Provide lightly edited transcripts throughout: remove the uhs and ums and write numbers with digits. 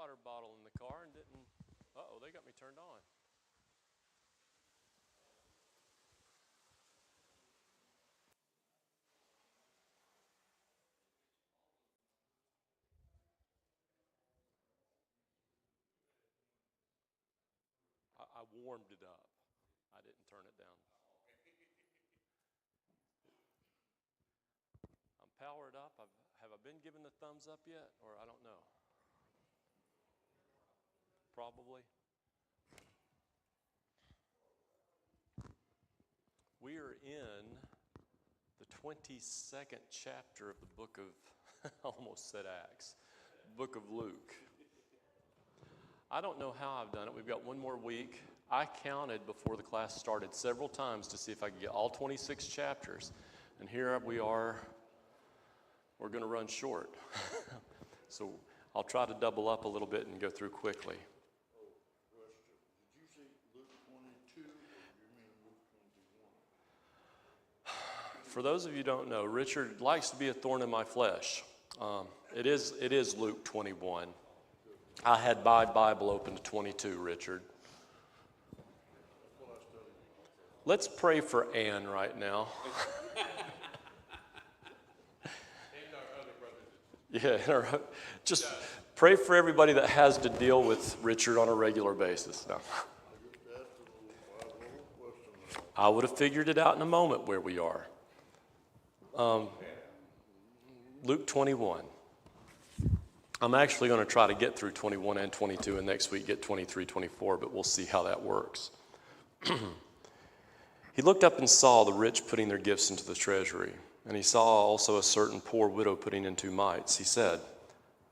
water bottle in the car and didn't, they got me turned on. I warmed it up. I didn't turn it down. I'm powered up. Have I been given the thumbs up yet? Or I don't know. Probably. We are in the 22nd chapter of the book of, I almost said Acts, book of Luke. I don't know how I've done it. We've got one more week. I counted before the class started several times to see if I could get all 26 chapters. And here we are. We're going to run short. So I'll try to double up a little bit and go through quickly. Question. Did you say Luke 22 or you mean Luke 21? For those of you who don't know, Richard likes to be a thorn in my flesh. It is Luke 21. I had my Bible open to 22, Richard. Let's pray for Ann right now. Yeah, just pray for everybody that has to deal with Richard on a regular basis. No. I would have figured it out in a moment where we are. Luke 21. I'm actually going to try to get through 21 and 22 and next week get 23, 24, but we'll see how that works. He looked up and saw the rich putting their gifts into the treasury, and he saw also a certain poor widow putting in 2 mites. He said,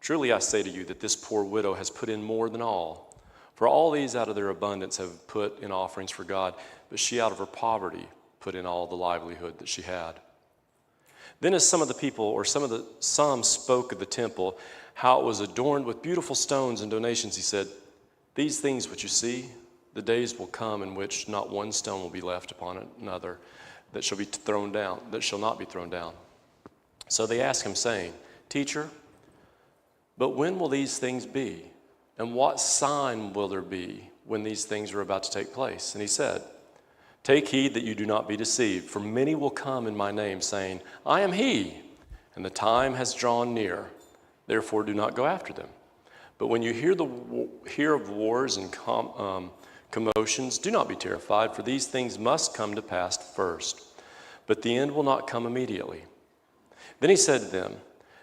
"Truly I say to you that this poor widow has put in more than all. For all these out of their abundance have put in offerings for God, but she out of her poverty put in all the livelihood that she had." Then as some spoke of the temple, how it was adorned with beautiful stones and donations, he said, "These things which you see, the days will come in which not one stone will be left upon another that shall not be thrown down." So they asked him, saying, "Teacher, but when will these things be? And what sign will there be when these things are about to take place?" And he said, "Take heed that you do not be deceived, for many will come in my name, saying, 'I am he,' and the time has drawn near. Therefore do not go after them. But when you hear of wars and commotions, do not be terrified, for these things must come to pass first. But the end will not come immediately." Then he said to them,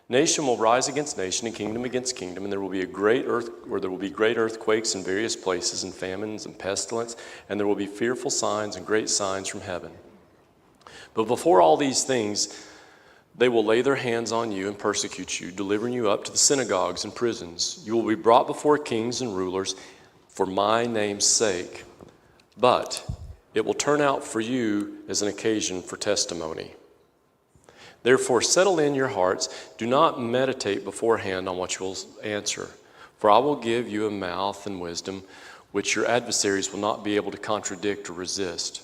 "Nation will rise against nation and kingdom against kingdom, and there will be great earthquakes in various places, and famines and pestilence, and there will be fearful signs and great signs from heaven. But before all these things, they will lay their hands on you and persecute you, delivering you up to the synagogues and prisons. You will be brought before kings and rulers for my name's sake. But it will turn out for you as an occasion for testimony. Therefore settle in your hearts. Do not meditate beforehand on what you will answer. For I will give you a mouth and wisdom which your adversaries will not be able to contradict or resist.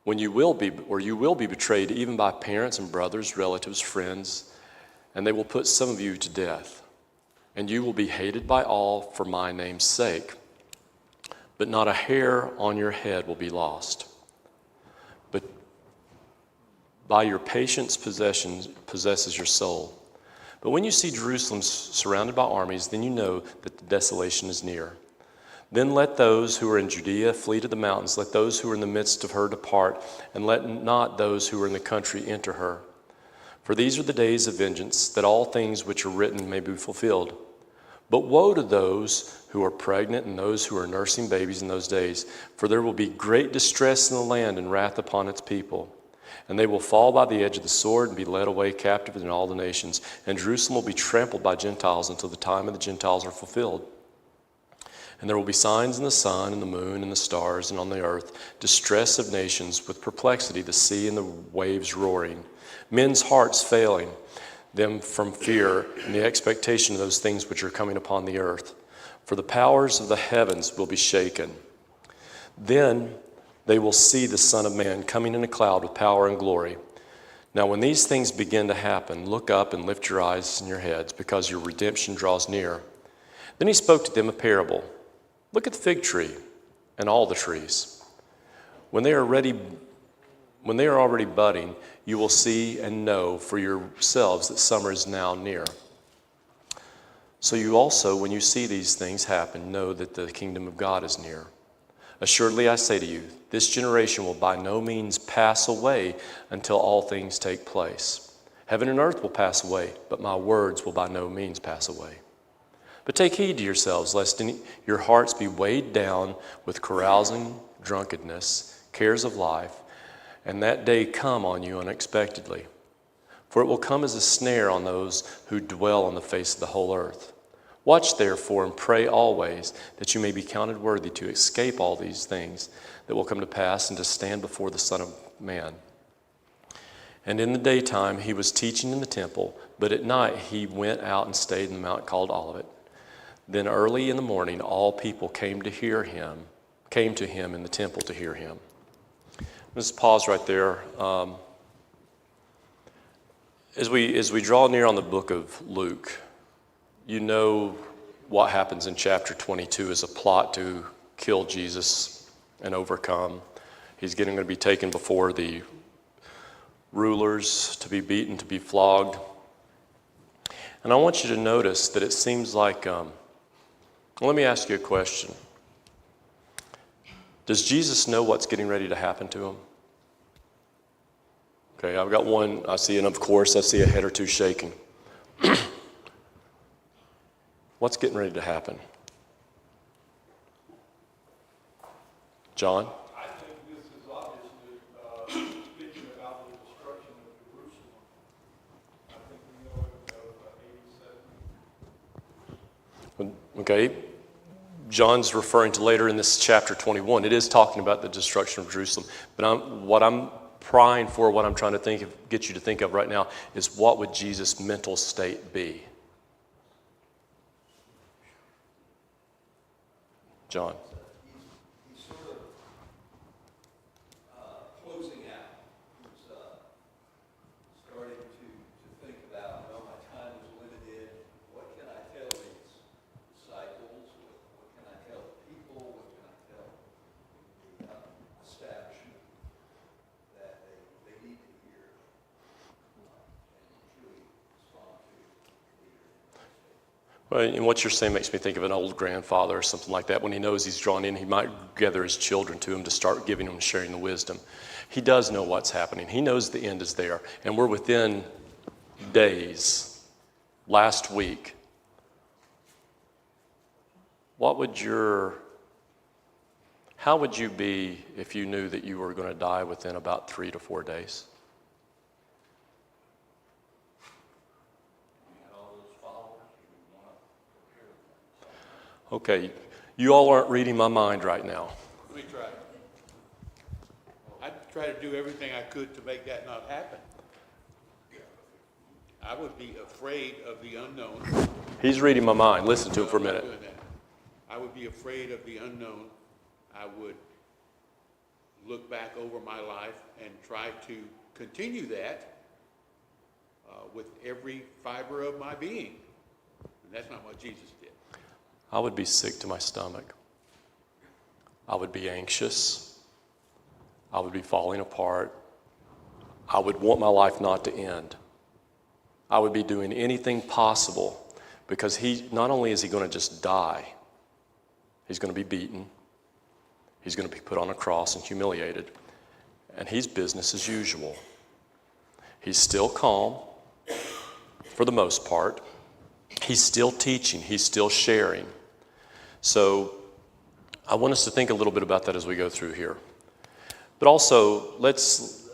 When you will be betrayed even by parents and brothers, relatives, friends, and they will put some of you to death. And you will be hated by all for my name's sake. But not a hair on your head will be lost. But by your patience possesses your soul. But when you see Jerusalem surrounded by armies, then you know that the desolation is near. Then let those who are in Judea flee to the mountains. Let those who are in the midst of her depart, and let not those who are in the country enter her. For these are the days of vengeance, that all things which are written may be fulfilled. But woe to those who are pregnant and those who are nursing babies in those days, for there will be great distress in the land and wrath upon its people. And they will fall by the edge of the sword and be led away captive in all the nations. And Jerusalem will be trampled by Gentiles until the time of the Gentiles are fulfilled. And there will be signs in the sun and the moon and the stars and on the earth, distress of nations with perplexity, the sea and the waves roaring, men's hearts failing them from fear and the expectation of those things which are coming upon the earth. For the powers of the heavens will be shaken. Then they will see the Son of Man coming in a cloud with power and glory. Now when these things begin to happen, look up and lift your eyes and your heads, because your redemption draws near. Then he spoke to them a parable. Look at the fig tree and all the trees. When they are already budding, you will see and know for yourselves that summer is now near. So you also, when you see these things happen, know that the kingdom of God is near. Assuredly, I say to you, this generation will by no means pass away until all things take place. Heaven and earth will pass away, but my words will by no means pass away. But take heed to yourselves, lest your hearts be weighed down with carousing, drunkenness, cares of life, and that day come on you unexpectedly. For it will come as a snare on those who dwell on the face of the whole earth. Watch therefore and pray always that you may be counted worthy to escape all these things that will come to pass and to stand before the Son of Man. And in the daytime he was teaching in the temple, but at night he went out and stayed in the mount called Olivet. Then early in the morning all people came to him in the temple to hear him. Let's pause right there. As we draw near on the book of Luke, you know what happens in chapter 22 is a plot to kill Jesus and overcome. He's going to be taken before the rulers to be beaten, to be flogged. And I want you to notice that it seems like, let me ask you a question. Does Jesus know what's getting ready to happen to him? Okay, I've got one I see, and of course I see a head or two shaking. What's getting ready to happen? John? I think this is obviously speaking about the destruction of Jerusalem. I think we know it of 87. Okay, John's referring to later in this chapter 21. It is talking about the destruction of Jerusalem. But what I'm trying to get you to think of right now is what would Jesus' mental state be? John. He's sort of closing out. He's starting to think about, well, my time is limited. What can I tell these disciples? What can I tell the people? What can I tell the establishment that they need to hear and truly respond to the leader? Well, and what you're saying makes me think of an old grandfather or something like that. When he knows he's drawn in, he might gather his children to him to start giving them and sharing the wisdom. He does know what's happening. He knows the end is there. And we're within days, last week. How would you be if you knew that you were going to die within about 3 to 4 days? Okay, you all aren't reading my mind right now. Let me try. I'd try to do everything I could to make that not happen. I would be afraid of the unknown. He's reading my mind. Listen to him for a No, I'm minute. not doing that. I would be afraid of the unknown. I would look back over my life and try to continue that with every fiber of my being. And that's not what Jesus did. I would be sick to my stomach. I would be anxious. I would be falling apart. I would want my life not to end. I would be doing anything possible because not only is he going to just die, he's going to be beaten. He's going to be put on a cross and humiliated. And he's business as usual. He's still calm for the most part. He's still teaching. He's still sharing. So I want us to think a little bit about that as we go through here. But also, let's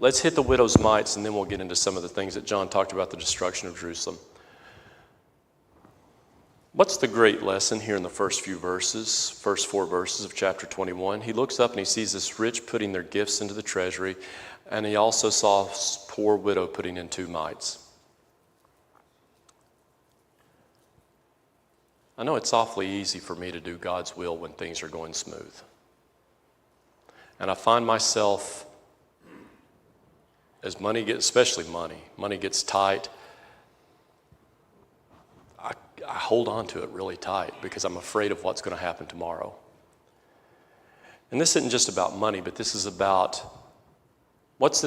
hit the widow's mites, and then we'll get into some of the things that John talked about, the destruction of Jerusalem. What's the great lesson here in the first 4 verses of chapter 21? He looks up and he sees this rich putting their gifts into the treasury, and he also saw a poor widow putting in 2 mites. I know it's awfully easy for me to do God's will when things are going smooth. And I find myself, as money gets tight, I hold on to it really tight because I'm afraid of what's going to happen tomorrow. And this isn't just about money, but this is about, what's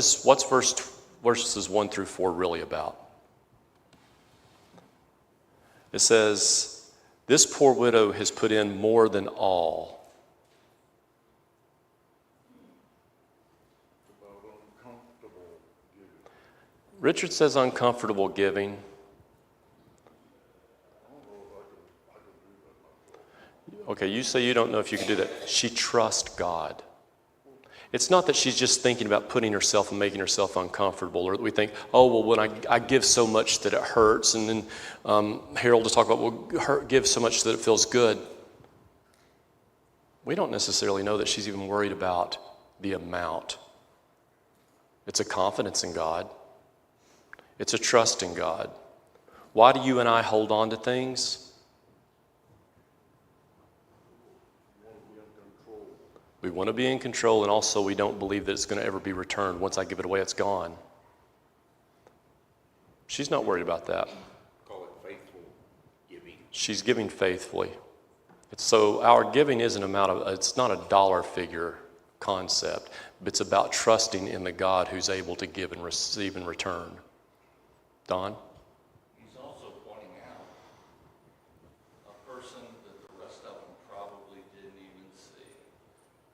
verses 1 through 4 really about? It says, this poor widow has put in more than all. About uncomfortable giving. Richard says uncomfortable giving. Okay, you say you don't know if you can do that. She trusts God. It's not that she's just thinking about putting herself and making herself uncomfortable, or that we think, oh, well, when I give so much that it hurts, and then Harold will talk about, well, give so much that it feels good. We don't necessarily know that she's even worried about the amount. It's a confidence in God. It's a trust in God. Why do you and I hold on to things? We want to be in control, and also we don't believe that it's going to ever be returned. Once I give it away, it's gone. She's not worried about that. Call it faithful giving. She's giving faithfully. So our giving isn't it's not a dollar figure concept, but it's about trusting in the God who's able to give and receive in return. Don? He's also pointing out a person that the rest of them probably didn't even see.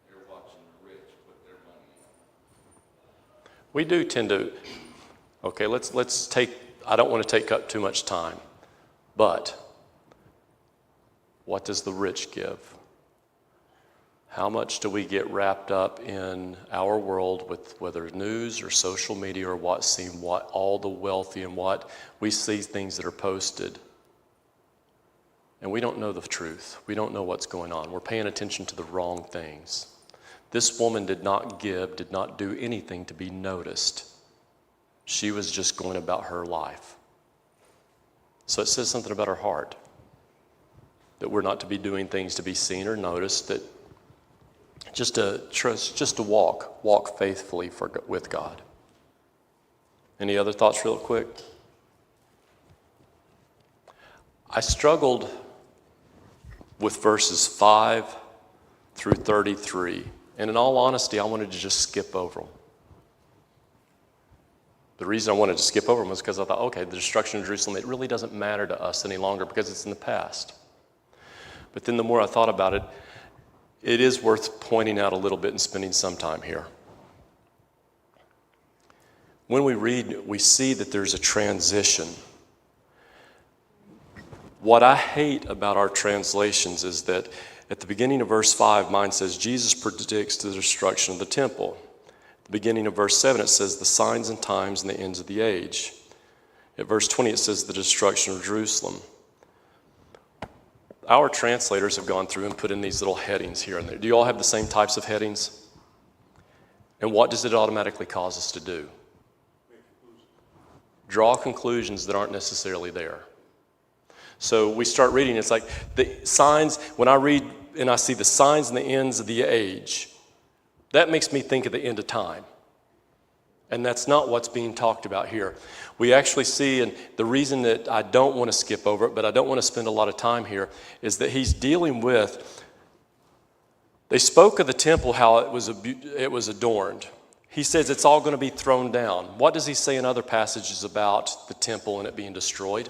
They're watching the rich put their money in. We do tend to, okay, let's take, I don't want to take up too much time, but what does the rich give? How much do we get wrapped up in our world with whether news or social media or what all the wealthy and what we see things that are posted, and we don't know the truth. We don't know what's going on. We're paying attention to the wrong things. This woman did not give, did not do anything to be noticed. She was just going about her life. So it says something about her heart, that we're not to be doing things to be seen or noticed, that just to trust, just to walk faithfully with God. Any other thoughts real quick? I struggled with verses 5 through 33. And in all honesty, I wanted to just skip over them. The reason I wanted to skip over them was because I thought, okay, the destruction of Jerusalem, it really doesn't matter to us any longer because it's in the past. But then the more I thought about it, it is worth pointing out a little bit and spending some time here. When we read, we see that there's a transition. What I hate about our translations is that at the beginning of verse 5, mine says, Jesus predicts the destruction of the temple. At the beginning of verse 7, it says, the signs and times and the ends of the age. At verse 20, it says, the destruction of Jerusalem. Our translators have gone through and put in these little headings here and there. Do you all have the same types of headings? And what does it automatically cause us to do? Draw conclusions that aren't necessarily there. So we start reading, it's like the signs, when I read and I see the signs and the ends of the age, that makes me think of the end of time. And that's not what's being talked about here. We actually see, and the reason that I don't want to skip over it, but I don't want to spend a lot of time here, is that he's dealing with, they spoke of the temple, how it was adorned. He says it's all going to be thrown down. What does he say in other passages about the temple and it being destroyed?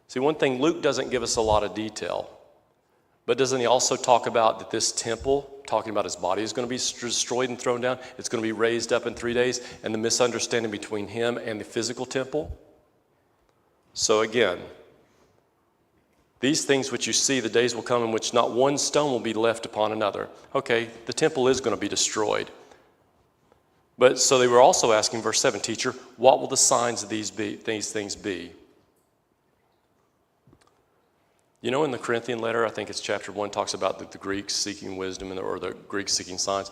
See, one thing, Luke doesn't give us a lot of detail, but doesn't he also talk about that this temple, talking about his body, is going to be destroyed and thrown down? It's going to be raised up in 3 days, and the misunderstanding between him and the physical temple? So again, these things which you see, the days will come in which not one stone will be left upon another. Okay, the temple is going to be destroyed. But so they were also asking, verse 7, teacher, what will the signs of these things be? You know, in the Corinthian letter, I think it's chapter 1, talks about the Greeks seeking wisdom or the Greeks seeking signs.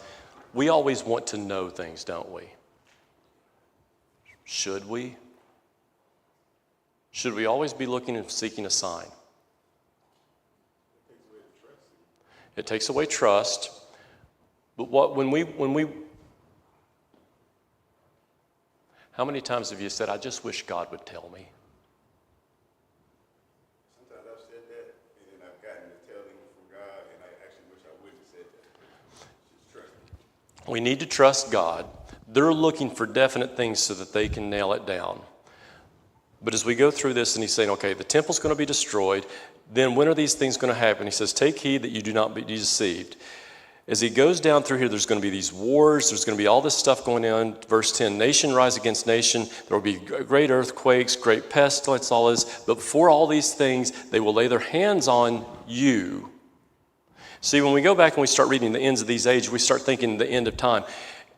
We always want to know things, don't we? Should we? Should we always be looking and seeking a sign? It takes away trust. But when we how many times have you said, I just wish God would tell me? We need to trust God. They're looking for definite things so that they can nail it down. But as we go through this and he's saying, okay, the temple's going to be destroyed. Then when are these things going to happen? He says, take heed that you do not be deceived. As he goes down through here, there's going to be these wars. There's going to be all this stuff going on. Verse 10, nation rise against nation. There will be great earthquakes, great pestilence, all this. But before all these things, they will lay their hands on you. See, when we go back and we start reading the ends of these ages, we start thinking the end of time.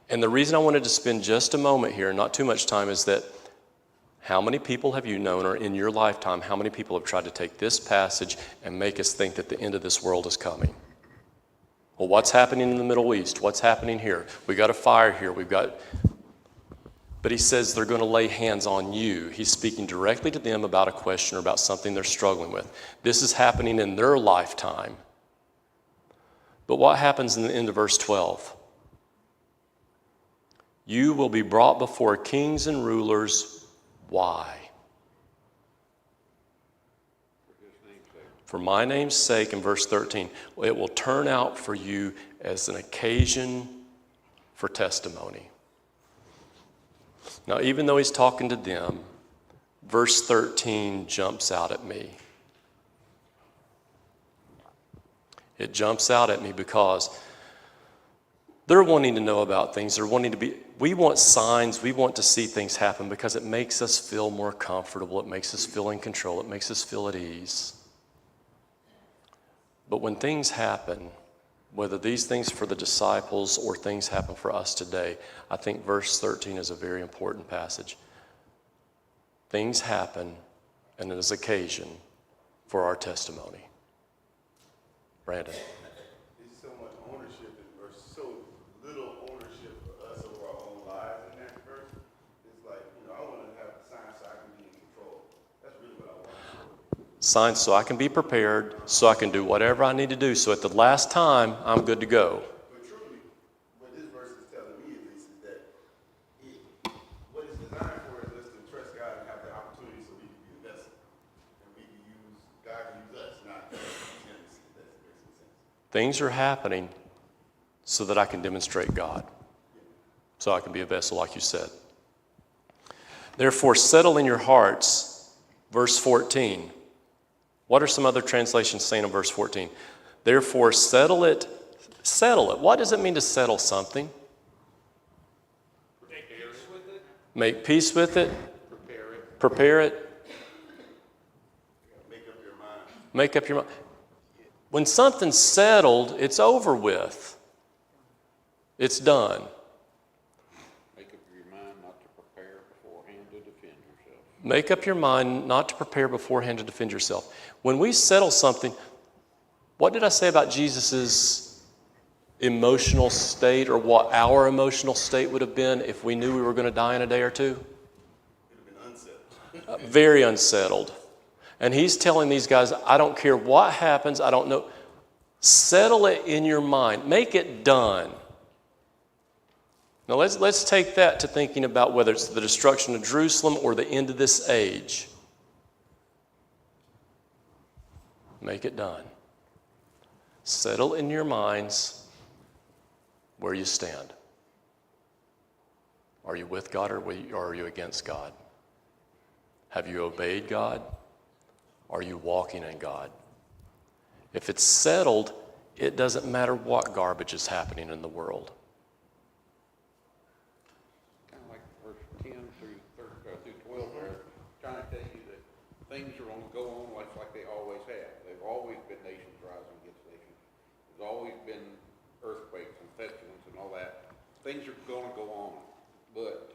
And the reason I wanted to spend just a moment here, not too much time, is that how many people have you known, or in your lifetime, how many people have tried to take this passage and make us think that the end of this world is coming? Well, what's happening in the Middle East? What's happening here? We got a fire here. But he says they're going to lay hands on you. He's speaking directly to them about a question or about something they're struggling with. This is happening in their lifetime. But what happens in the end of verse 12? You will be brought before kings and rulers. Why? For my name's sake, in verse 13, it will turn out for you as an occasion for testimony. Now, even though he's talking to them, verse 13 jumps out at me. It jumps out at me because they're wanting to know about things. We want signs. We want to see things happen because it makes us feel more comfortable. It makes us feel in control. It makes us feel at ease. But when things happen, whether these things for the disciples or things happen for us today, I think verse 13 is a very important passage. Things happen, and it is occasion for our testimony. Brandon. There's so much ownership in verse, so little ownership for us over our own lives in that verse. It's like, I want to have signs so I can be in control. That's really what I want. Signs so I can be prepared, so I can do whatever I need to do, so at the last time, I'm good to go. But truly, what this verse is telling me at least is that what it's designed for is us to trust God and have the opportunity so we can be the vessel. And we can use, God can use us, not him. If that makes sense. Things are happening so that I can demonstrate God, so I can be a vessel, like you said. Therefore, settle in your hearts, verse 14. What are some other translations saying in verse 14? Therefore, settle it. Settle it. What does it mean to settle something? Make peace with it. Prepare it. Make up your mind. Make up your mind. When something's settled, it's over with. It's done. Make up your mind not to prepare beforehand to defend yourself. Make up your mind not to prepare beforehand to defend yourself. When we settle something, what did I say about Jesus' emotional state, or what our emotional state would have been if we knew we were going to die in a day or two? It would have been unsettled. Very unsettled. And he's telling these guys, I don't care what happens, I don't know. Settle it in your mind. Make it done. Now let's take that to thinking about whether it's the destruction of Jerusalem or the end of this age. Make it done. Settle in your minds where you stand. Are you with God or are you against God? Have you obeyed God? Are you walking in God? If it's settled, it doesn't matter what garbage is happening in the world. Kind of like verse 10 through 12 there, trying to tell you that things are going to go on like they always have. There've always been nations rising against nations. There's always been earthquakes and pestilence and all that. Things are going to go on, but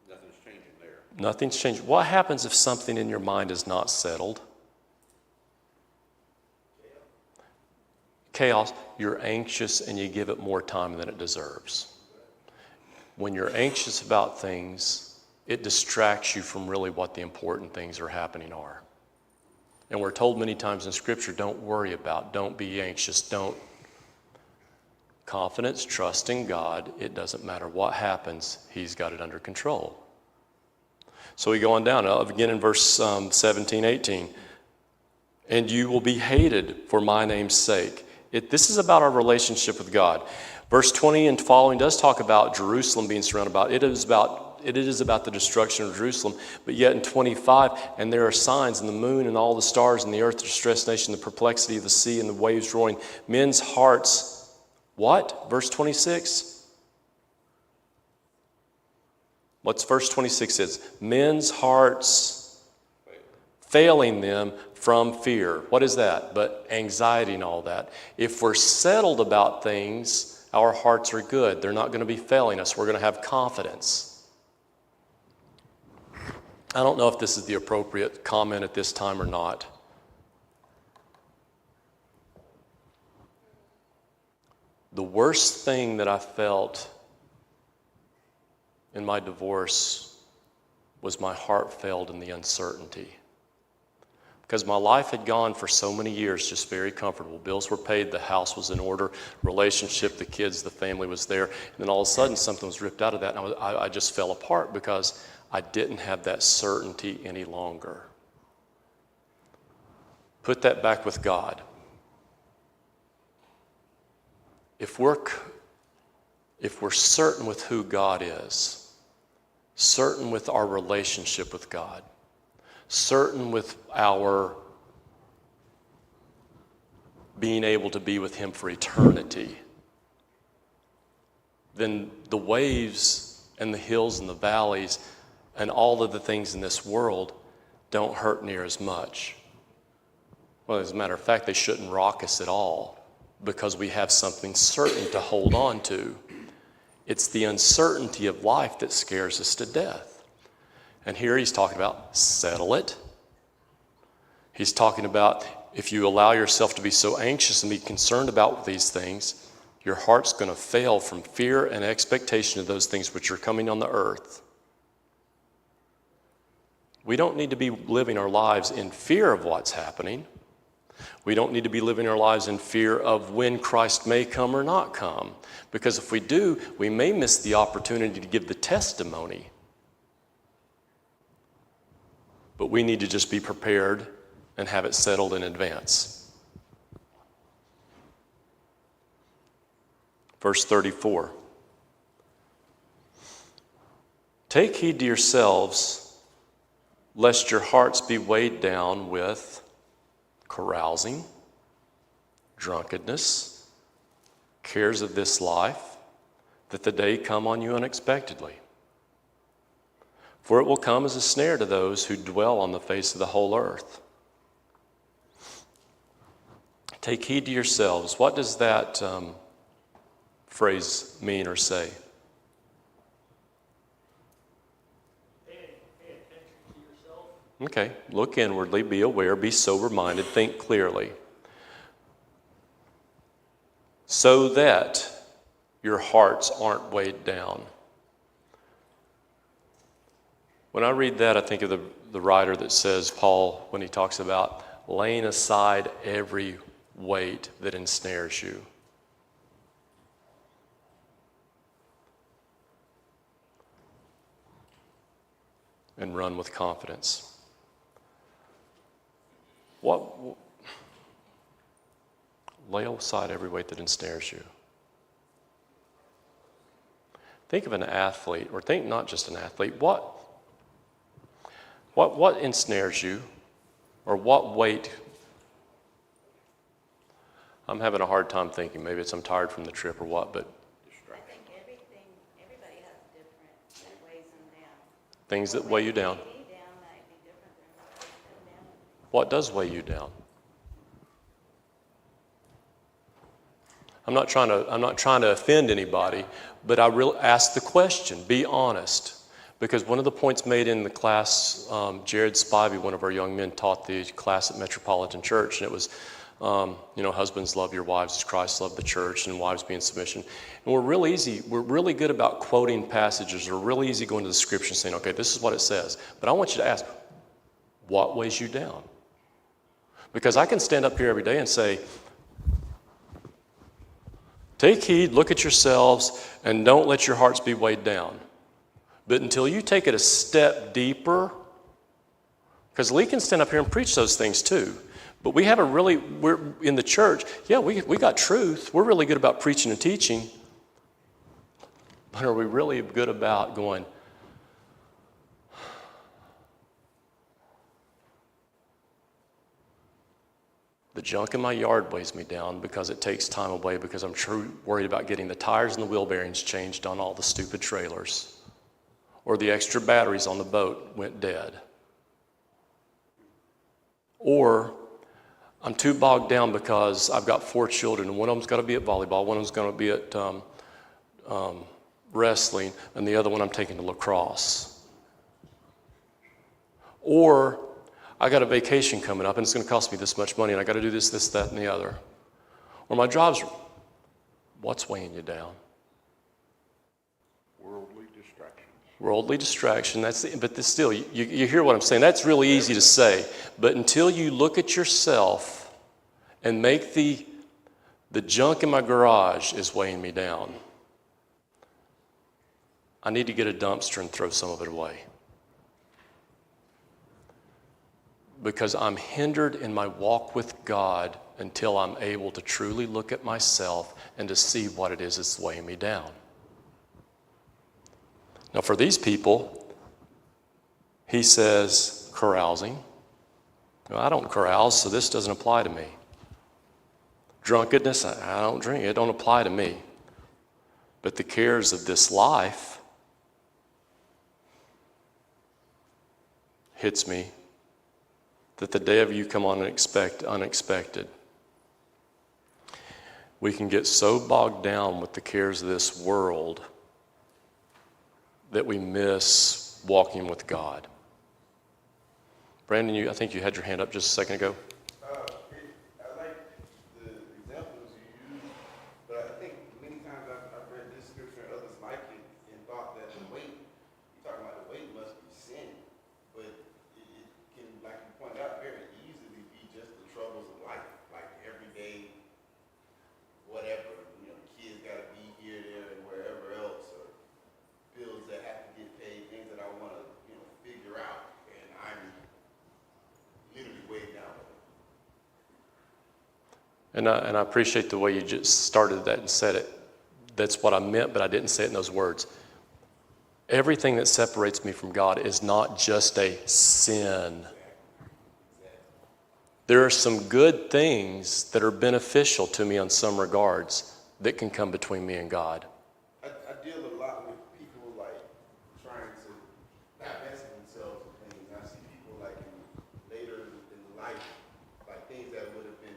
nothing's changing there. Nothing's changed. What happens if something in your mind is not settled? Chaos. You're anxious and you give it more time than it deserves. When you're anxious about things, it distracts you from really what the important things are happening are. And we're told many times in Scripture, don't worry about, don't be anxious, don't. Confidence, trust in God. It doesn't matter what happens, He's got it under control. So we go on down, again in verse 17, 18. And you will be hated for my name's sake. This is about our relationship with God. Verse 20 and following does talk about Jerusalem being surrounded by. It is about the destruction of Jerusalem. But yet in 25, and there are signs in the moon and all the stars and the earth, the distressed nation, the perplexity of the sea and the waves roaring. Men's hearts, what? Verse 26? What's verse 26 says? Men's hearts failing them from fear. What is that? But anxiety and all that. If we're settled about things, our hearts are good. They're not going to be failing us. We're going to have confidence. I don't know if this is the appropriate comment at this time or not. The worst thing that I felt in my divorce was my heart failed in the uncertainty. Because my life had gone for so many years just very comfortable. Bills were paid, the house was in order, relationship, the kids, the family was there. And then all of a sudden something was ripped out of that, and I just fell apart because I didn't have that certainty any longer. Put that back with God. If we're certain with who God is, certain with our relationship with God, certain with our being able to be with Him for eternity, then the waves and the hills and the valleys and all of the things in this world don't hurt near as much. Well, as a matter of fact, they shouldn't rock us at all because we have something certain to hold on to. It's the uncertainty of life that scares us to death. And here he's talking about settle it. He's talking about if you allow yourself to be so anxious and be concerned about these things, your heart's going to fail from fear and expectation of those things which are coming on the earth. We don't need to be living our lives in fear of what's happening. We don't need to be living our lives in fear of when Christ may come or not come. Because if we do, we may miss the opportunity to give the testimony. But we need to just be prepared and have it settled in advance. Verse 34. Take heed to yourselves, lest your hearts be weighed down with carousing, drunkenness, cares of this life, that the day come on you unexpectedly. For it will come as a snare to those who dwell on the face of the whole earth. Take heed to yourselves. What does that phrase mean or say? Pay attention to yourself. Okay, look inwardly, be aware, be sober-minded, think clearly. So that your hearts aren't weighed down. When I read that, I think of the writer that says, Paul, when he talks about laying aside every weight that ensnares you. And run with confidence. Lay aside every weight that ensnares you. Think of an athlete, or think not just an athlete. What ensnares you, or what weight? I'm having a hard time thinking. Maybe it's I'm tired from the trip or what, but I think everybody has different that weighs them down. things that weigh you down. Weighing me down might be different than what weighs them down. What does weigh you down? I'm not trying to offend anybody, but I really ask the question, be honest. Because one of the points made in the class, Jared Spivey, one of our young men, taught the class at Metropolitan Church, and it was, husbands love your wives as Christ loved the church, and wives be in submission. And we're really good about quoting passages. We're really easy going to the scripture and saying, okay, this is what it says. But I want you to ask, what weighs you down? Because I can stand up here every day and say, take heed, look at yourselves, and don't let your hearts be weighed down. But until you take it a step deeper, because Lee can stand up here and preach those things too, But we have we're in the church, yeah, we got truth. We're really good about preaching and teaching. But are we really good about going, the junk in my yard weighs me down because it takes time away because I'm worried about getting the tires and the wheel bearings changed on all the stupid trailers. Or the extra batteries on the boat went dead. Or I'm too bogged down because I've got 4 children and one of them's got to be at volleyball, one of them's going to be at wrestling, and the other one I'm taking to lacrosse. Or I got a vacation coming up and it's going to cost me this much money and I got to do this, that, and the other. Or my job's, what's weighing you down? Worldly distractions. Worldly distraction, but still, you hear what I'm saying. That's really easy to say. But until you look at yourself and make the junk in my garage is weighing me down, I need to get a dumpster and throw some of it away. Because I'm hindered in my walk with God until I'm able to truly look at myself and to see what it is that's weighing me down. Now for these people, he says carousing. Well, I don't carouse, so this doesn't apply to me. Drunkenness, I don't drink, it don't apply to me. But the cares of this life hits me that the day of you come on unexpected. We can get so bogged down with the cares of this world that we miss walking with God. Brandon, I think you had your hand up just a second ago. I like the examples you use, but I think many times I've read this scripture and others like it and thought that the weight, you're talking about the weight must be sin, but it can, like you pointed out, very easily be just the troubles of life, like everyday, whatever, the kids gotta be here, there, and wherever else, or bills that have to get paid, things that I wanna, figure out, and I'm literally weighed down with it. And I appreciate the way you just started that and said it. That's what I meant, but I didn't say it in those words. Everything that separates me from God is not just a sin. There are some good things that are beneficial to me on some regards that can come between me and God. I deal a lot with people like trying to divest themselves of things. I see people like later in life, like things that would have been,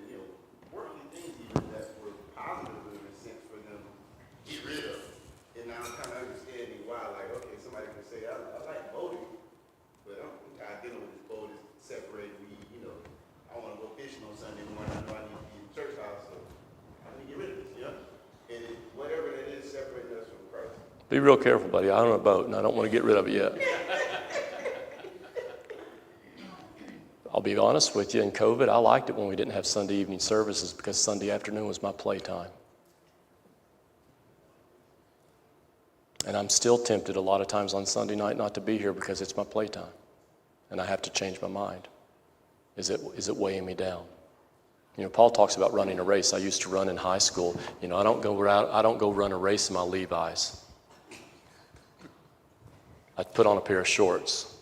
worldly things even that were positive in a sense for them to get rid of. And now I'm kind of understanding why, like, okay, somebody can say, I like boating, but I'm kind of dealing with this boat is separating me, I want to go fishing on Sunday morning, I know I need to be in the church house, so I need to get rid of this, And whatever it is separating us from Christ. Be real careful, buddy. I own a boat, and I don't want to get rid of it yet. I'll be honest with you, in COVID, I liked it when we didn't have Sunday evening services because Sunday afternoon was my playtime. And I'm still tempted a lot of times on Sunday night not to be here because it's my playtime. And I have to change my mind. Is it weighing me down? Paul talks about running a race. I used to run in high school. I don't go run a race in my Levi's. I put on a pair of shorts.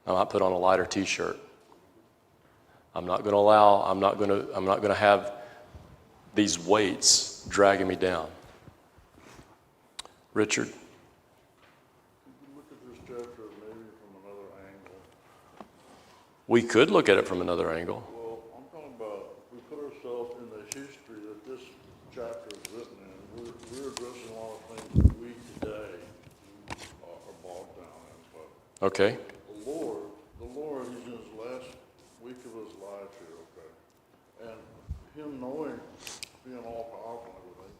I might put on a lighter t-shirt. I'm not going to have these weights dragging me down. Richard? Look at this chapter maybe from another angle. We could look at it from another angle. Well, I'm talking about, if we put ourselves in the history that this chapter is written in, we're addressing a lot of things that we today are bogged down in. But Okay. the Lord, he's in his last week of his life here, okay? And him knowing, being all powerful and everything,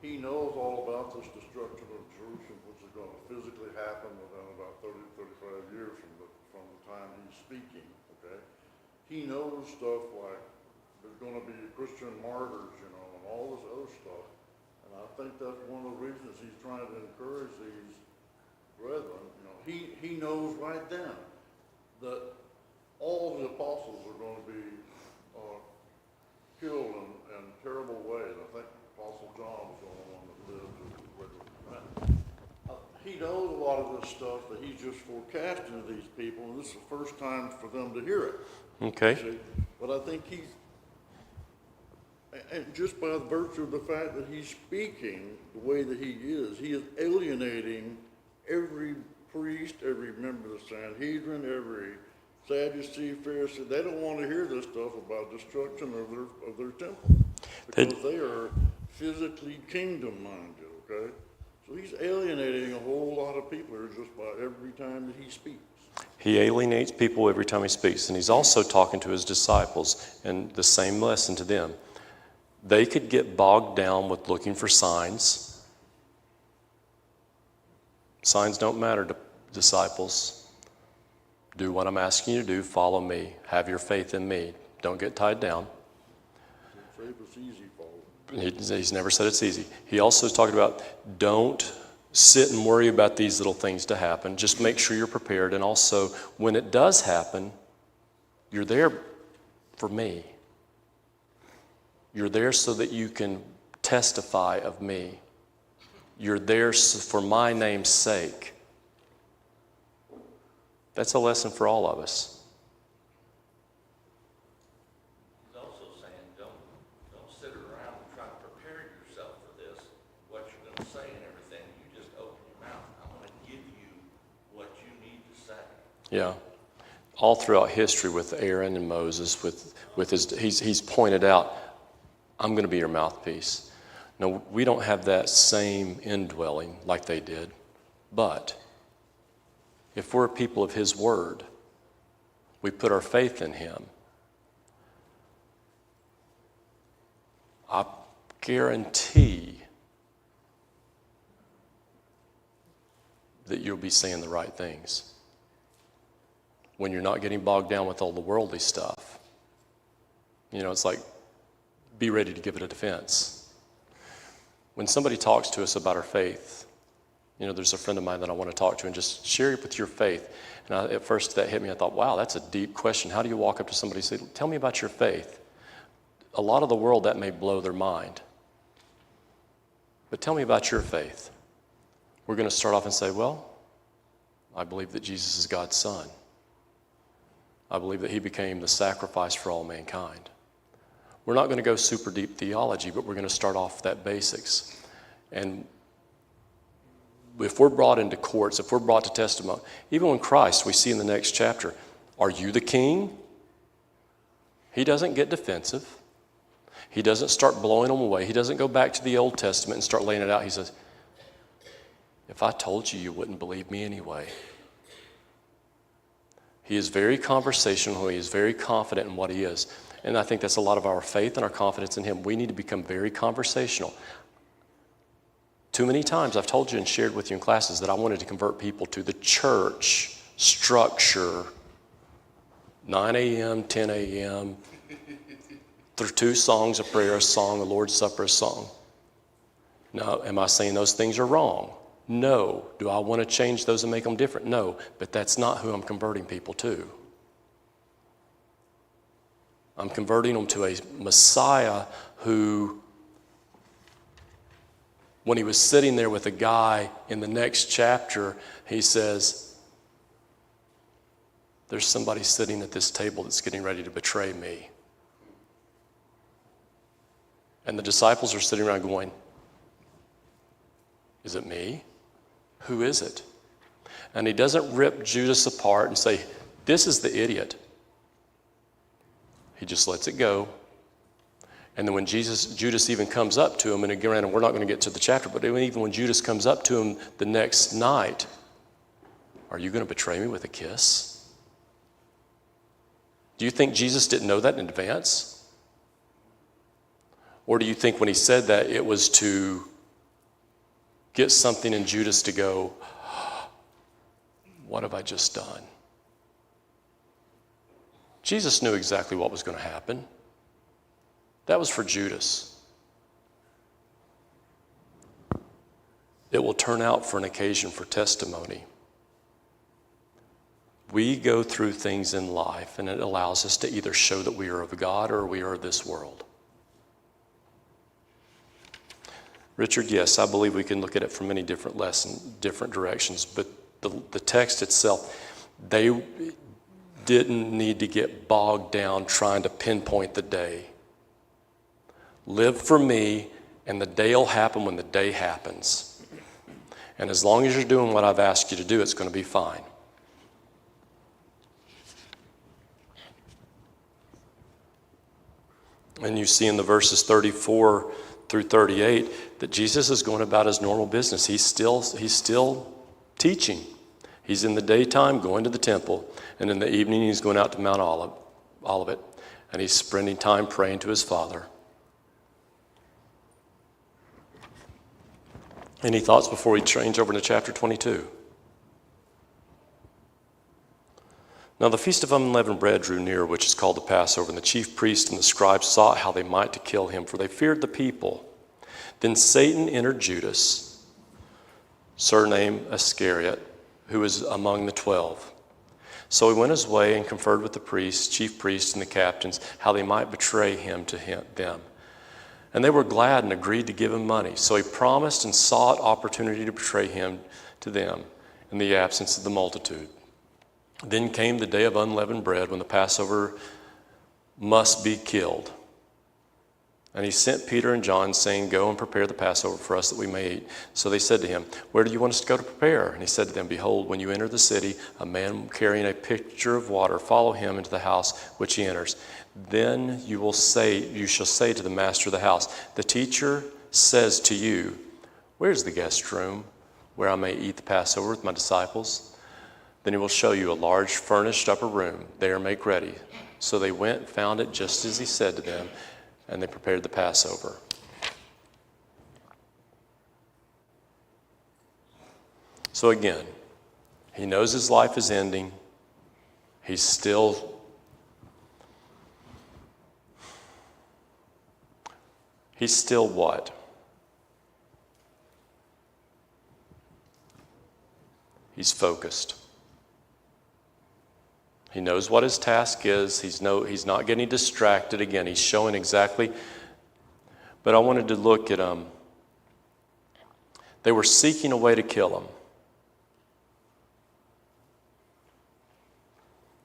he knows all about this destruction of Jerusalem, which is going to physically happen within about 30, 35 years from the time he's speaking, okay? He knows stuff like there's going to be Christian martyrs, and all this other stuff. And I think that's one of the reasons he's trying to encourage these brethren. He knows right then that all the apostles are going to be lot of this stuff that he's just forecasting to these people, and this is the first time for them to hear it. Okay. See? But I think and just by the virtue of the fact that he's speaking the way that he is alienating every priest, every member of the Sanhedrin, every Sadducee, Pharisee. They don't want to hear this stuff about destruction of their temple, because they are physically kingdom-minded, okay? So he's alienating a whole lot of people here just by every time that he speaks. He alienates people every time he speaks, and he's also talking to his disciples, and the same lesson to them. They could get bogged down with looking for signs. Signs don't matter to disciples. Do what I'm asking you to do. Follow me. Have your faith in me. Don't get tied down. Faith is easy, Paul. He's never said it's easy. He also is talking about don't sit and worry about these little things to happen. Just make sure you're prepared. And also, when it does happen, you're there for me. You're there so that you can testify of me. You're there for my name's sake. That's a lesson for all of us. He's also saying, don't sit around and try to prepare yourself for this, what you're going to say and everything. You just open your mouth. I'm going to give you what you need to say. Yeah. All throughout history with Aaron and Moses, with he's pointed out, I'm going to be your mouthpiece. No, we don't have that same indwelling like they did, but if we're a people of his word, we put our faith in him, I guarantee that you'll be saying the right things when you're not getting bogged down with all the worldly stuff. You know, it's like, be ready to give it a defense. When somebody talks to us about our faith, you know, there's a friend of mine that I want to talk to and just share with your faith. And at first that hit me. I thought, wow, that's a deep question. How do you walk up to somebody and say, tell me about your faith? A lot of the world, that may blow their mind. But tell me about your faith. We're going to start off and say, well, I believe that Jesus is God's son. I believe that he became the sacrifice for all mankind. We're not going to go super deep theology, but we're going to start off that basics. And if we're brought into courts, if we're brought to testimony, even when Christ, we see in the next chapter, are you the king? He doesn't get defensive. He doesn't start blowing them away. He doesn't go back to the Old Testament and start laying it out. He says, if I told you, you wouldn't believe me anyway. He is very conversational. He is very confident in what he is. And I think that's a lot of our faith and our confidence in him. We need to become very conversational. Too many times I've told you and shared with you in classes that I wanted to convert people to the church structure, 9 a.m., 10 a.m., through 2 songs of prayer, a song, a Lord's Supper, a song. Now, am I saying those things are wrong? No. Do I want to change those and make them different? No. But that's not who I'm converting people to. I'm converting them to a Messiah who, when he was sitting there with a guy in the next chapter, he says, there's somebody sitting at this table that's getting ready to betray me. And the disciples are sitting around going, is it me? Who is it? And he doesn't rip Judas apart and say, this is the idiot. He just lets it go. And then when Judas even comes up to him, and again, we're not going to get to the chapter, but even when Judas comes up to him the next night, are you going to betray me with a kiss? Do you think Jesus didn't know that in advance? Or do you think when he said that, it was to get something in Judas to go, what have I just done? Jesus knew exactly what was going to happen. That was for Judas. It will turn out for an occasion for testimony. We go through things in life, and it allows us to either show that we are of God or we are of this world. Richard, yes, I believe we can look at it from many different directions, but the text itself, they didn't need to get bogged down trying to pinpoint the day. Live for me, and the day will happen when the day happens. And as long as you're doing what I've asked you to do, it's going to be fine. And you see in the verses 34 through 38 that Jesus is going about his normal business. He's still teaching. He's in the daytime going to the temple, and in the evening he's going out to Mount Olivet, and he's spending time praying to his Father. Any thoughts before we change over to chapter 22? Now the feast of unleavened bread drew near, which is called the Passover, and the chief priests and the scribes sought how they might to kill him, for they feared the people. Then Satan entered Judas, surnamed Iscariot, who was among the 12. So he went his way and conferred with the priests, chief priests, and the captains, how they might betray him to them. And they were glad and agreed to give him money. So he promised and sought opportunity to betray him to them in the absence of the multitude. Then came the day of unleavened bread, when the Passover must be killed. And he sent Peter and John, saying, Go and prepare the Passover for us that we may eat. So they said to him, Where do you want us to go to prepare? And he said to them, Behold, when you enter the city, a man carrying a pitcher of water, follow him into the house which he enters. Then you shall say to the master of the house, The teacher says to you, Where's the guest room where I may eat the Passover with my disciples? Then he will show you a large furnished upper room. There make ready. So they went and found it just as he said to them, and they prepared the Passover. So again, he knows his life is ending. He's still what? He's focused. He knows what his task is. He's not getting distracted. Again, he's showing exactly. But I wanted to look at they were seeking a way to kill him.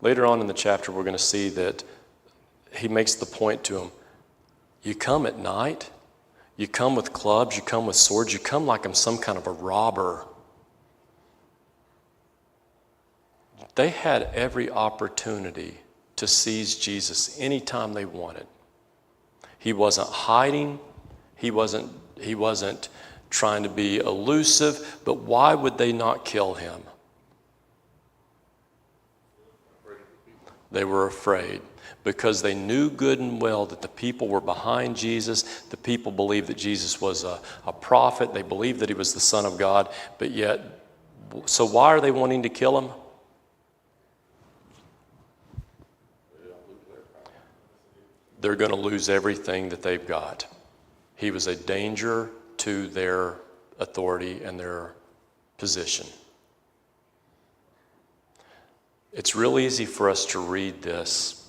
Later on in the chapter, we're going to see that he makes the point to him, you come at night, you come with clubs, you come with swords, you come like I'm some kind of a robber. They had every opportunity to seize Jesus anytime they wanted. He wasn't hiding. He wasn't trying to be elusive. But why would they not kill him? They were afraid because they knew good and well that the people were behind Jesus. The people believed that Jesus was a prophet. They believed that he was the Son of God. But yet, so why are they wanting to kill him? They're going to lose everything that they've got. He was a danger to their authority and their position. It's real easy for us to read this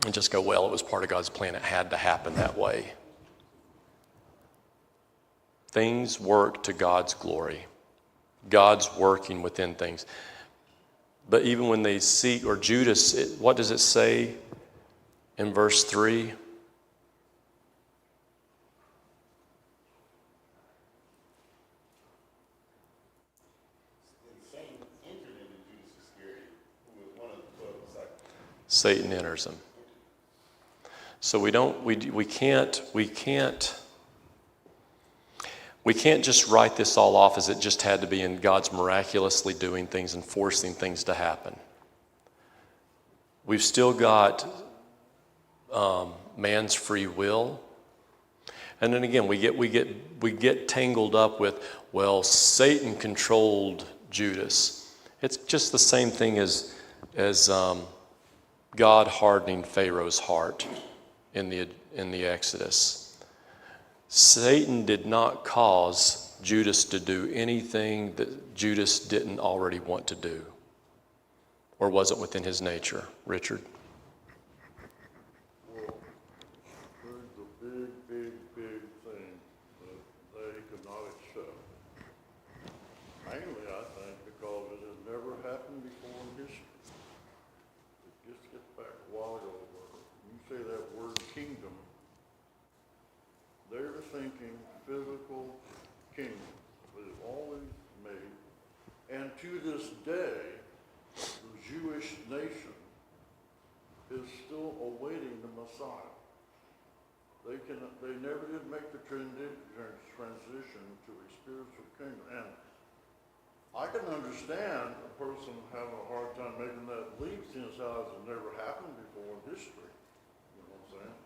and just go, well, it was part of God's plan. It had to happen that way. Things work to God's glory. God's working within things. But even when they seek, or Judas, what does it say in verse 3? Satan enters him. So we can't just write this all off as it just had to be in God's miraculously doing things and forcing things to happen. We've still got man's free will. And then again, we get tangled up with, well, Satan controlled Judas. It's just the same thing as God hardening Pharaoh's heart in the Exodus. Satan did not cause Judas to do anything that Judas didn't already want to do or wasn't within his nature. Richard? Well, there's the big thing that they could not accept. Mainly, I think, because it physical kingdom. They've always made, and to this day, the Jewish nation is still awaiting the Messiah. They never did make the transition to a spiritual kingdom. And I can understand a person having a hard time making that leap since how it's never happened before in history. You know what I'm saying?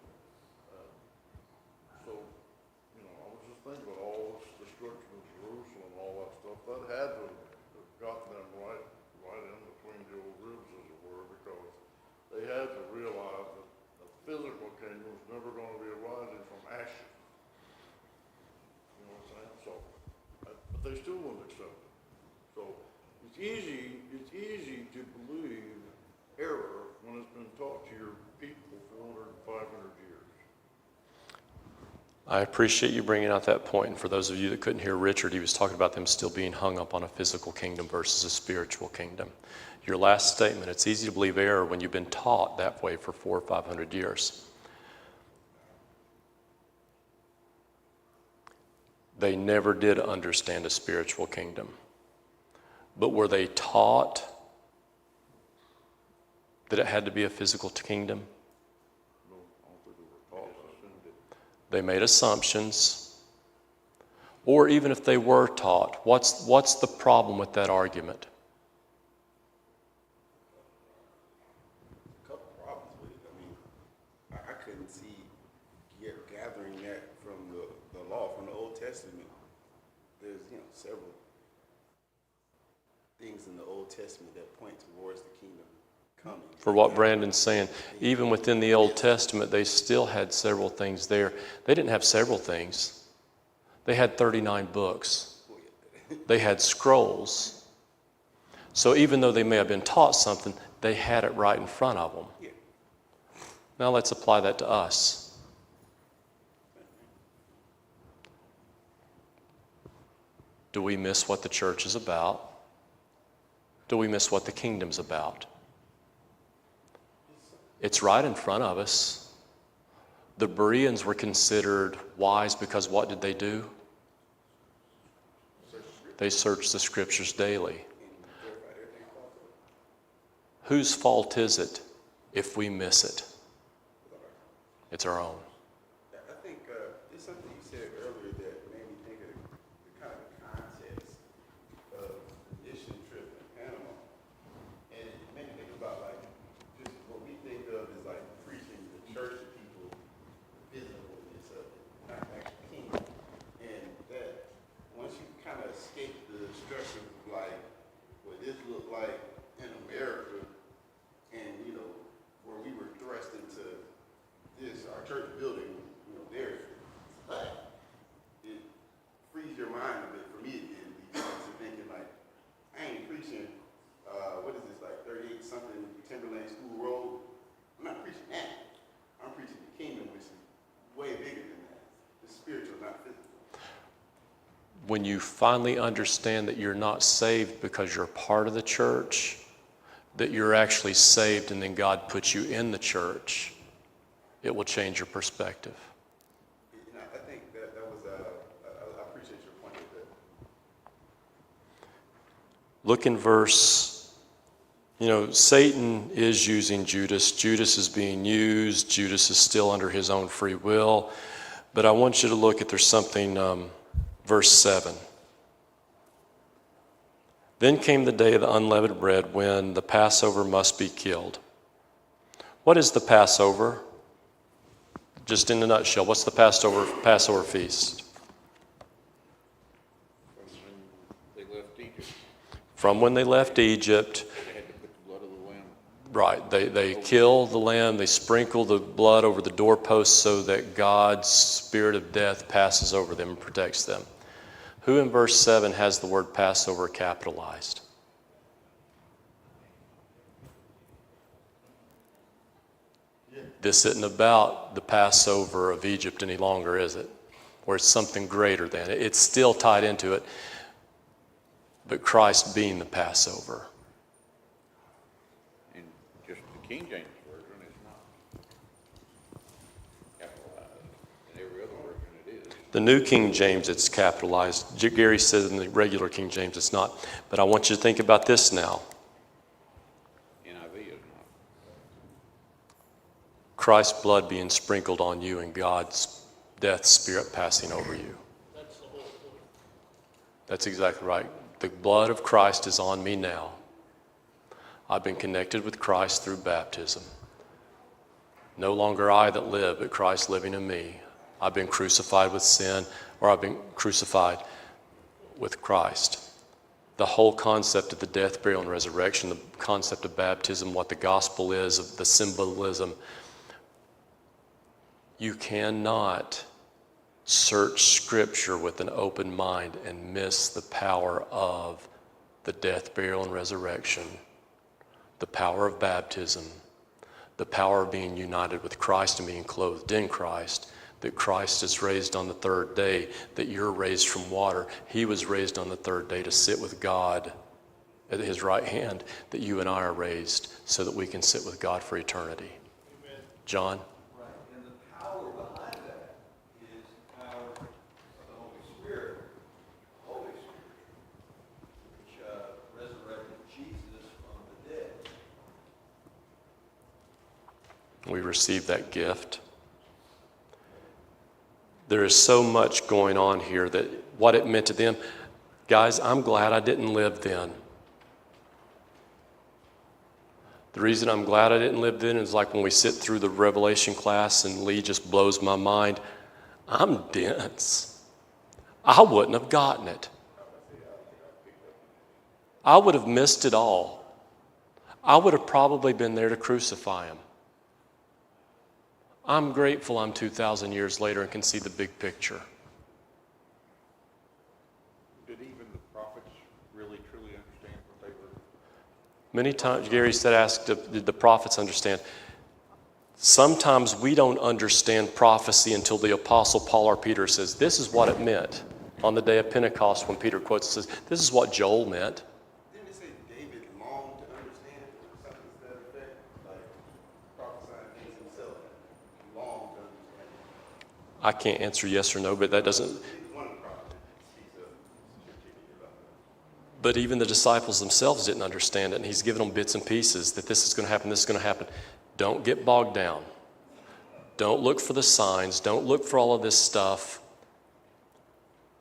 So, I was just thinking about all this destruction of Jerusalem and all that stuff. That had to have gotten them right in between the old ribs, as it were, because they had to realize that the physical kingdom was never going to be arising from ashes. You know what I'm saying? So, but they still wouldn't accept it. So it's easy to believe error when it's been taught to your people for 400 and 500 years. I appreciate you bringing out that point. And for those of you that couldn't hear Richard, he was talking about them still being hung up on a physical kingdom versus a spiritual kingdom. Your last statement, it's easy to believe error when you've been taught that way for 400 or 500 years. They never did understand a spiritual kingdom. But were they taught that it had to be a physical kingdom? No, I don't think they were taught that. They made assumptions. Or even if they were taught, what's the problem with that argument? A couple problems with it. I mean, I couldn't see gathering that from the law, from the Old Testament. There's, several things in the Old Testament that point towards the kingdom coming. For what Brandon's saying, even within the Old Testament, they still had several things there. They didn't have several things. They had 39 books. They had scrolls. So even though they may have been taught something, they had it right in front of them. Yeah. Now let's apply that to us. Do we miss what the church is about? Do we miss what the kingdom's about? It's right in front of us. The Bereans were considered wise because what did they do? They searched the scriptures daily. Whose fault is it if we miss it? It's our own. I think there's something you said earlier that made me think of the kind of context of the mission trip in Panama. And it made me think about just what we think of as preaching the church to people, the physicalness of it, not actually kingdom. And that once you kind of escape the structure of what this looked like in America, and where we were thrust into our church building, there, it frees your mind a bit for me again, because you're thinking I ain't preaching, what is this, 38 something Timberland School Road? I'm not preaching that. I'm preaching the kingdom, which is way bigger than that. It's spiritual, not physical. When you finally understand that you're not saved because you're part of the church, that you're actually saved and then God puts you in the church, it will change your perspective. And I think that was, I appreciate your point with that. Look in verse, Satan is using Judas. Judas is being used. Judas is still under his own free will. But I want you to look at, there's something, verse 7. Then came the day of the unleavened bread when the Passover must be killed. What is the Passover? Just in a nutshell, what's the Passover feast? They left Egypt. From when they left Egypt, They had to put the blood of the lamb. right, they kill the lamb, they sprinkle the blood over the doorposts so that God's spirit of death passes over them and protects them. Who in verse 7 has the word Passover capitalized? This isn't about the Passover of Egypt any longer, is it? Or it's something greater than it. It's still tied into it, but Christ being the Passover. In just the King James Version, it's not capitalized. In every other version, it is. The New King James, it's capitalized. Gary said in the regular King James, it's not. But I want you to think about this now. NIV is not. Christ's blood being sprinkled on you and God's death spirit passing over you. That's the whole point. That's exactly right. The blood of Christ is on me now. I've been connected with Christ through baptism. No longer I that live, but Christ living in me. I've been crucified with sin, or I've been crucified with Christ. The whole concept of the death, burial, and resurrection, the concept of baptism, what the gospel is, of the symbolism. You cannot search Scripture with an open mind and miss the power of the death, burial, and resurrection, the power of baptism, the power of being united with Christ and being clothed in Christ, that Christ is raised on the third day, that you're raised from water. He was raised on the third day to sit with God at his right hand, that you and I are raised so that we can sit with God for eternity. Amen. John? Right, and the power behind that is the power of the Holy Spirit. Holy Spirit, which resurrected Jesus from the dead. We receive that gift. There is so much going on here that what it meant to them. Guys, I'm glad I didn't live then. The reason I'm glad I didn't live then is like when we sit through the Revelation class and Lee just blows my mind. I'm dense. I wouldn't have gotten it. I would have missed it all. I would have probably been there to crucify him. I'm grateful I'm 2,000 years later and can see the big picture. Did even the prophets really truly understand what they were? Many times, Gary said, asked, did the prophets understand? Sometimes we don't understand prophecy until the Apostle Paul or Peter says, this is what it meant on the day of Pentecost when Peter quotes and says, this is what Joel meant. Didn't it say David longed to understand or something to that effect? Like prophesying things himself, he longed to understand. I can't answer yes or no, but that doesn't. One of the prophets speaks of strategically about that. But even the disciples themselves didn't understand it, and he's given them bits and pieces that this is going to happen, this is going to happen. Don't get bogged down. Don't look for the signs. Don't look for all of this stuff.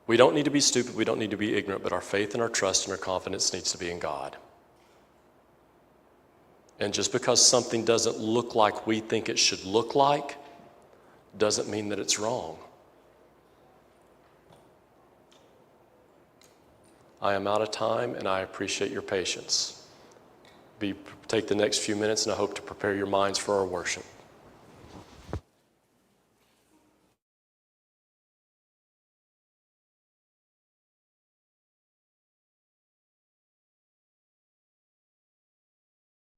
We don't need to be stupid. We don't need to be ignorant, but our faith and our trust and our confidence needs to be in God. And just because something doesn't look like we think it should look like doesn't mean that it's wrong. I am out of time, and I appreciate your patience. Take the next few minutes, and I hope to prepare your minds for our worship.